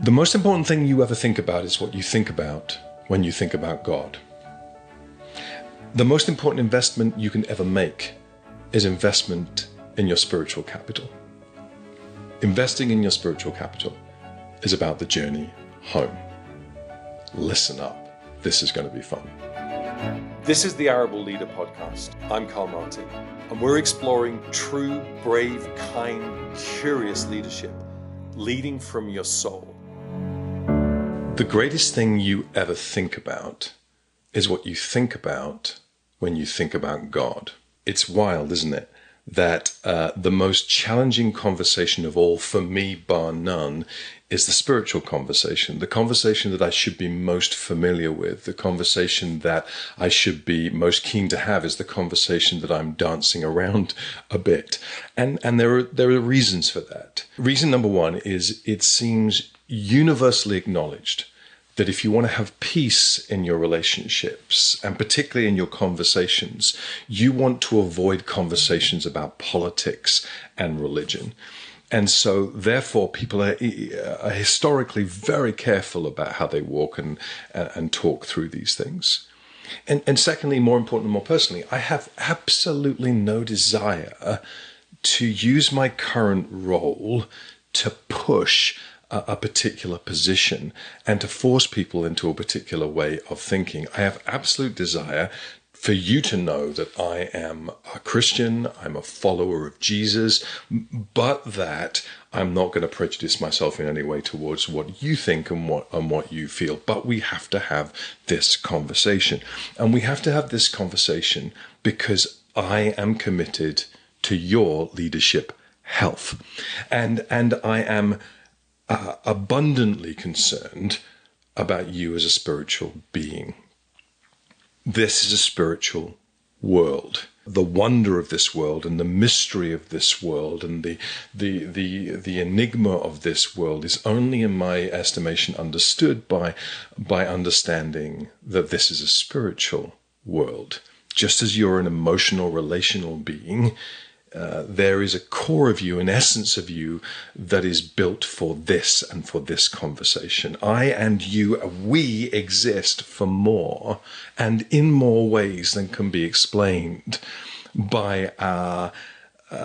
The most important thing you ever think about is what you think about when you think about God. The most important investment you can ever make is investment in your spiritual capital. Investing in your spiritual capital is about the journey home. Listen up. This is going to be fun. This is the Arable Leader Podcast. I'm Karl Martin, and we're exploring true, brave, kind, curious leadership, leading from your soul. The greatest thing you ever think about is what you think about when you think about God. It's wild, isn't it? That the most challenging conversation of all, for me, bar none, is the spiritual conversation, the conversation that I should be most familiar with, the conversation that I should be most keen to have is the conversation that I'm dancing around a bit. And there are reasons for that. Reason number one is it seems universally acknowledged that if you want to have peace in your relationships, and particularly in your conversations, you want to avoid conversations about politics and religion. And so, therefore, people are historically very careful about how they walk and talk through these things. And secondly, more important and more personally, I have absolutely no desire to use my current role to push a particular position and to force people into a particular way of thinking. I have absolute desire for you to know that I am a Christian, I'm a follower of Jesus, but that I'm not going to prejudice myself in any way towards what you think and what you feel. But we have to have this conversation. And we have to have this conversation because I am committed to your leadership health. And I am abundantly concerned about you as a spiritual being. This is a spiritual world. The wonder of this world and the mystery of this world and the enigma of this world is only, in my estimation, understood by understanding that this is a spiritual world. Just as you're an emotional, relational being, there is a core of you, an essence of you that is built for this and for this conversation. I and you, we exist for more and in more ways than can be explained by our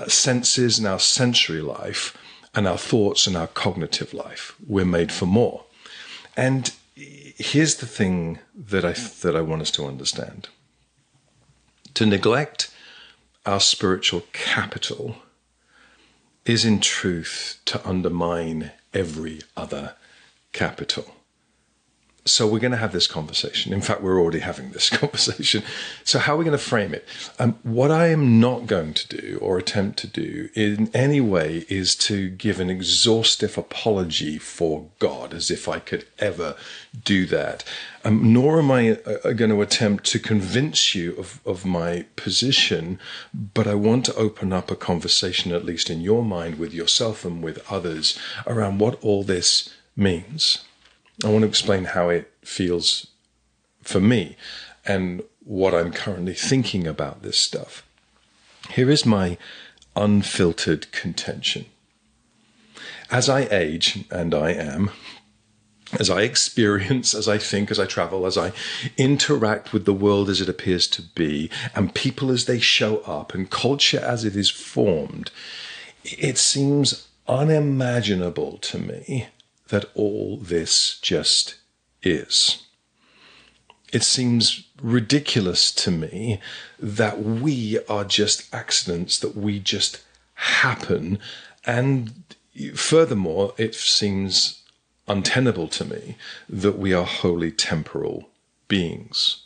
senses and our sensory life and our thoughts and our cognitive life. We're made for more. And here's the thing that I want us to understand. To neglect our spiritual capital is in truth to undermine every other capital. So we're going to have this conversation. In fact, we're already having this conversation. So how are we going to frame it? What I am not going to do or attempt to do in any way is to give an exhaustive apology for God, as if I could ever do that. Nor am I going to attempt to convince you of my position, but I want to open up a conversation, at least in your mind, with yourself and with others, around what all this means. I want to explain how it feels for me and what I'm currently thinking about this stuff. Here is my unfiltered contention. As I age, and I am, as I experience, as I think, as I travel, as I interact with the world as it appears to be, and people as they show up, and culture as it is formed, it seems unimaginable to me that all this just is. It seems ridiculous to me that we are just accidents, that we just happen. And furthermore, it seems untenable to me that we are wholly temporal beings,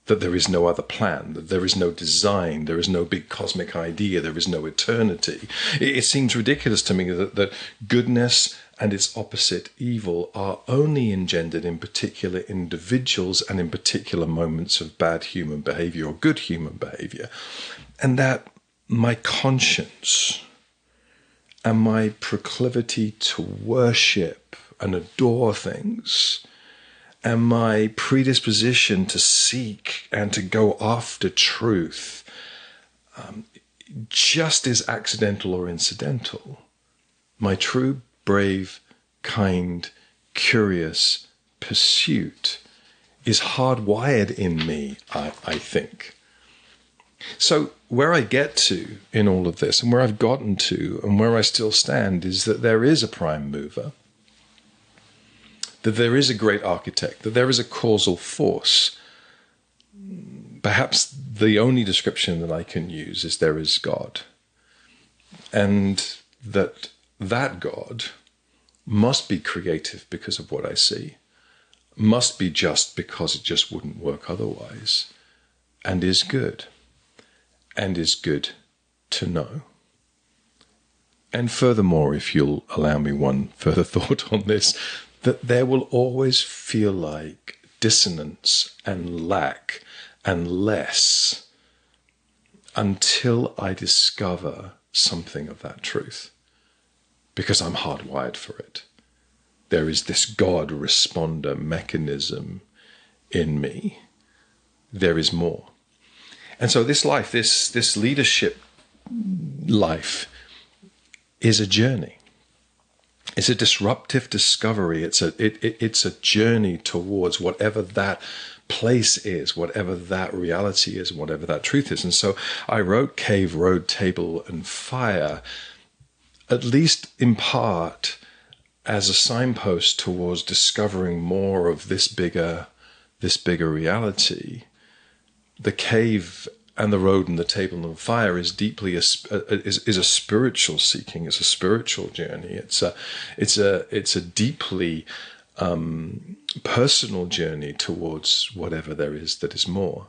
that there is no other plan, that there is no design, there is no big cosmic idea, there is no eternity. It seems ridiculous to me that goodness and its opposite, evil, are only engendered in particular individuals and in particular moments of bad human behavior or good human behavior. And that my conscience and my proclivity to worship and adore things and my predisposition to seek and to go after truth just is accidental or incidental. My true, brave, kind, curious pursuit is hardwired in me, I think. So where I get to in all of this, and where I've gotten to, and where I still stand, is that there is a prime mover, that there is a great architect, that there is a causal force. Perhaps the only description that I can use is there is God. And that God must be creative because of what I see, must be just because it just wouldn't work otherwise, and is good to know. And furthermore, if you'll allow me one further thought on this, that there will always feel like dissonance and lack and less until I discover something of that truth, because I'm hardwired for it. There is this God responder mechanism in me. There is more. And so this life, this leadership life, is a journey. It's a disruptive discovery. It's a journey towards whatever that place is, whatever that reality is, whatever that truth is. And so I wrote Cave, Road, Table, and Fire, at least in part, as a signpost towards discovering more of this bigger reality. The cave and the road and the table and the fire is deeply is a spiritual seeking. It's a spiritual journey. It's a deeply personal journey towards whatever there is that is more.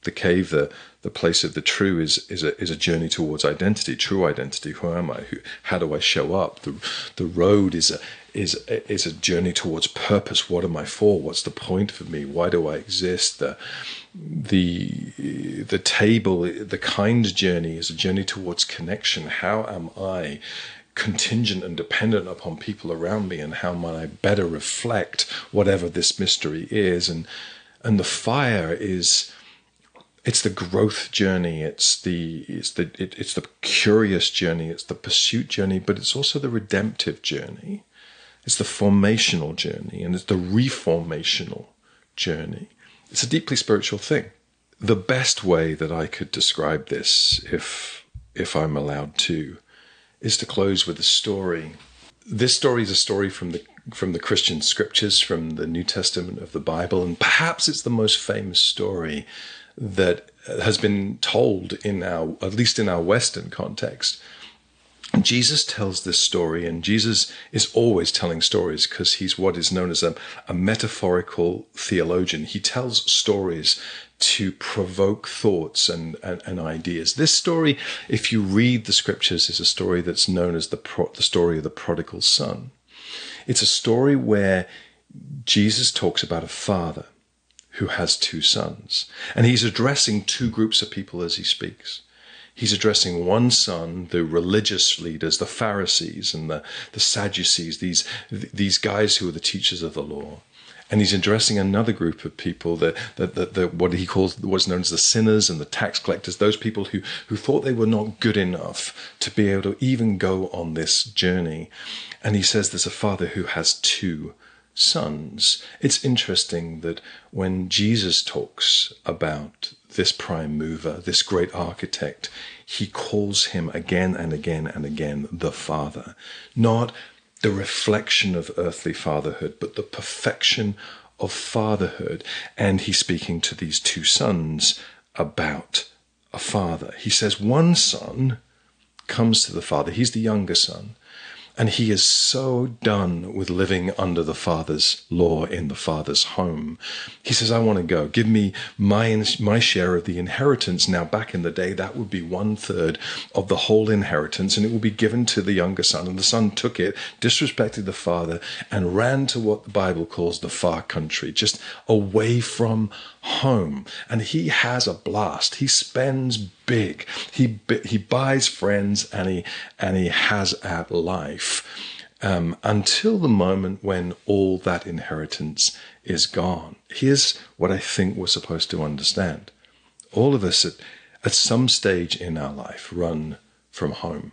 The cave, the place of the true, is a journey towards identity, true identity. Who am I? How do I show up? The road is a journey towards purpose. What am I for? What's the point for me? Why do I exist? The table, the kind journey, is a journey towards connection. How am I contingent and dependent upon people around me, and how might I better reflect whatever this mystery is? And the fire is, it's the growth journey, it's the curious journey, it's the pursuit journey, but it's also the redemptive journey. It's the formational journey, and it's the reformational journey. It's a deeply spiritual thing. The best way that I could describe this, if I'm allowed to, is to close with a story. This story is a story from the Christian scriptures, from the New Testament of the Bible, and perhaps it's the most famous story that has been told at least in our Western context. Jesus tells this story, and Jesus is always telling stories because he's what is known as a metaphorical theologian. He tells stories to provoke thoughts and ideas. This story, if you read the scriptures, is a story that's known as the story of the prodigal son. It's a story where Jesus talks about a father who has two sons, and he's addressing two groups of people as he speaks. He's addressing one son, the religious leaders, the Pharisees and the Sadducees, these guys who are the teachers of the law. And he's addressing another group of people, what he calls what's known as the sinners and the tax collectors, those people who thought they were not good enough to be able to even go on this journey. And he says there's a father who has two sons. It's interesting that when Jesus talks about this prime mover, this great architect, he calls him again and again and again the Father. Not the reflection of earthly fatherhood, but the perfection of fatherhood. And he's speaking to these two sons about a father. He says one son comes to the father. He's the younger son. And he is so done with living under the father's law in the father's home. He says, I want to go. Give me my share of the inheritance. Now, back in the day, that would be 1/3 of the whole inheritance, and it will be given to the younger son. And the son took it, disrespected the father, and ran to what the Bible calls the far country, just away from home. And he has a blast. He spends big. He buys friends, and he has at life. Until the moment when all that inheritance is gone. Here's what I think we're supposed to understand. All of us at some stage in our life run from home.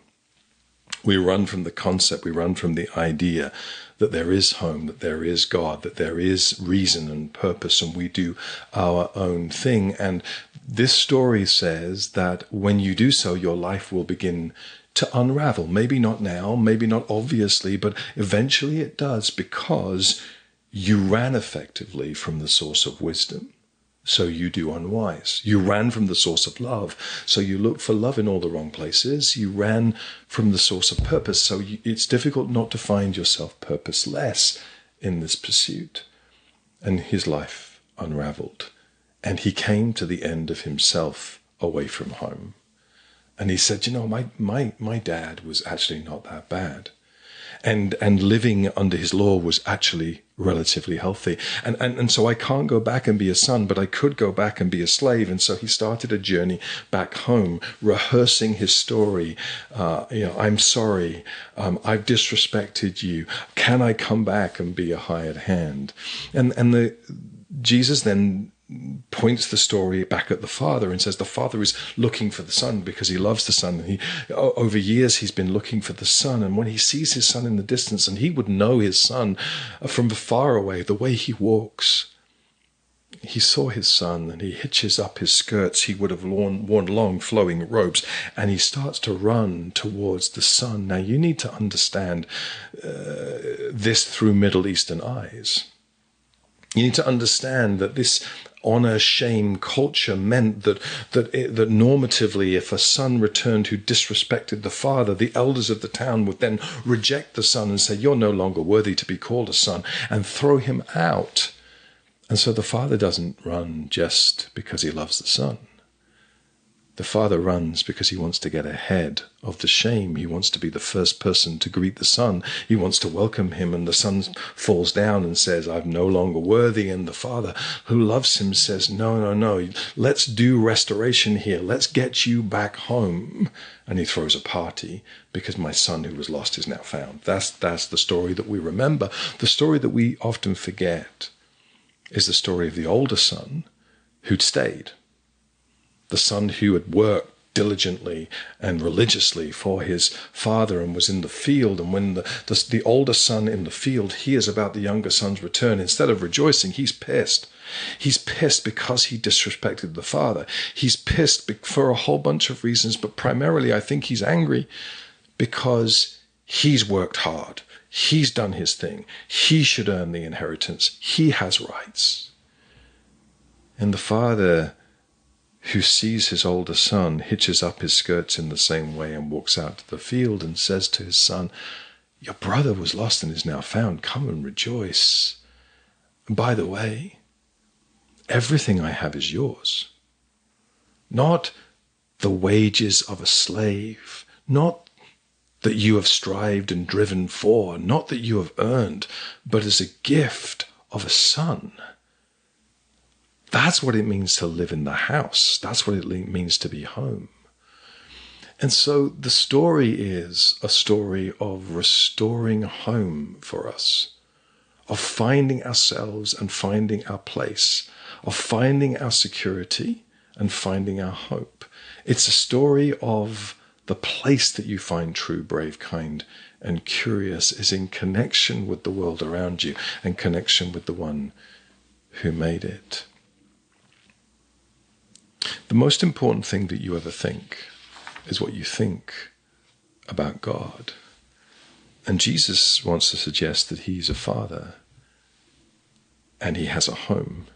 We run from the concept, we run from the idea that there is home, that there is God, that there is reason and purpose, and we do our own thing. And this story says that when you do so, your life will begin to unravel. Maybe not now, maybe not obviously, but eventually it does, because you ran effectively from the source of wisdom. So you do unwise. You ran from the source of love, so you look for love in all the wrong places. You ran from the source of purpose, so it's difficult not to find yourself purposeless in this pursuit. And his life unraveled, and he came to the end of himself away from home. And he said, my dad was actually not that bad. And living under his law was actually relatively healthy. And so I can't go back and be a son, but I could go back and be a slave. And so he started a journey back home, rehearsing his story. I'm sorry. I've disrespected you. Can I come back and be a hired hand? And Jesus then points the story back at the father and says the father is looking for the son because he loves the son. And over years he's been looking for the son, and when he sees his son in the distance, and he would know his son from far away, the way he walks, he saw his son, and he hitches up his skirts. He would have worn long flowing robes, and he starts to run towards the son. Now you need to understand this through Middle Eastern eyes. You need to understand that this honor-shame culture meant that normatively, if a son returned who disrespected the father, the elders of the town would then reject the son and say, "You're no longer worthy to be called a son," and throw him out. And so the father doesn't run just because he loves the son. The father runs because he wants to get ahead of the shame. He wants to be the first person to greet the son. He wants to welcome him, and the son falls down and says, "I'm no longer worthy." And the father, who loves him, says, No, let's do restoration here. Let's get you back home. And he throws a party because my son who was lost is now found. That's the story that we remember. The story that we often forget is the story of the older son who'd stayed. The son who had worked diligently and religiously for his father and was in the field. And when the older son in the field hears about the younger son's return, instead of rejoicing, he's pissed. He's pissed because he disrespected the father. He's pissed for a whole bunch of reasons, but primarily I think he's angry because he's worked hard. He's done his thing. He should earn the inheritance. He has rights. And the father, who sees his older son, hitches up his skirts in the same way and walks out to the field and says to his son, "Your brother was lost and is now found. Come and rejoice. And by the way, everything I have is yours. Not the wages of a slave, not that you have strived and driven for, not that you have earned, but as a gift of a son." That's what it means to live in the house. That's what it means to be home. And so the story is a story of restoring home for us, of finding ourselves and finding our place, of finding our security and finding our hope. It's a story of the place that you find true, brave, kind, and curious is in connection with the world around you and connection with the one who made it. The most important thing that you ever think is what you think about God. And Jesus wants to suggest that he's a father and he has a home,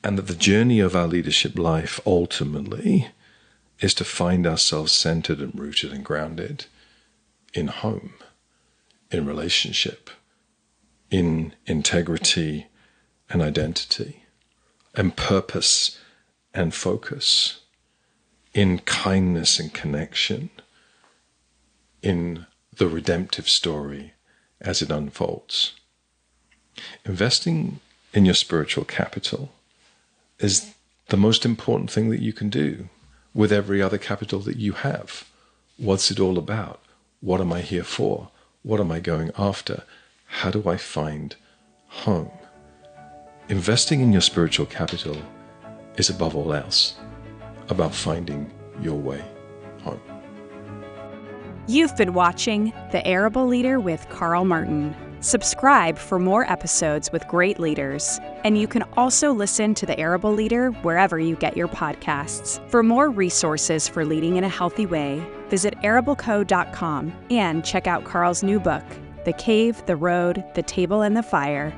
and that the journey of our leadership life ultimately is to find ourselves centered and rooted and grounded in home, in relationship, in integrity and identity, and purpose and focus, in kindness and connection, in the redemptive story as it unfolds. Investing in your spiritual capital is the most important thing that you can do with every other capital that you have. What's it all about? What am I here for? What am I going after? How do I find home? Investing in your spiritual capital is above all else about finding your way home. You've been watching The Arable Leader with Karl Martin. Subscribe for more episodes with great leaders. And you can also listen to The Arable Leader wherever you get your podcasts. For more resources for leading in a healthy way, visit arableco.com and check out Karl's new book, The Cave, the Road, the Table, and the Fire.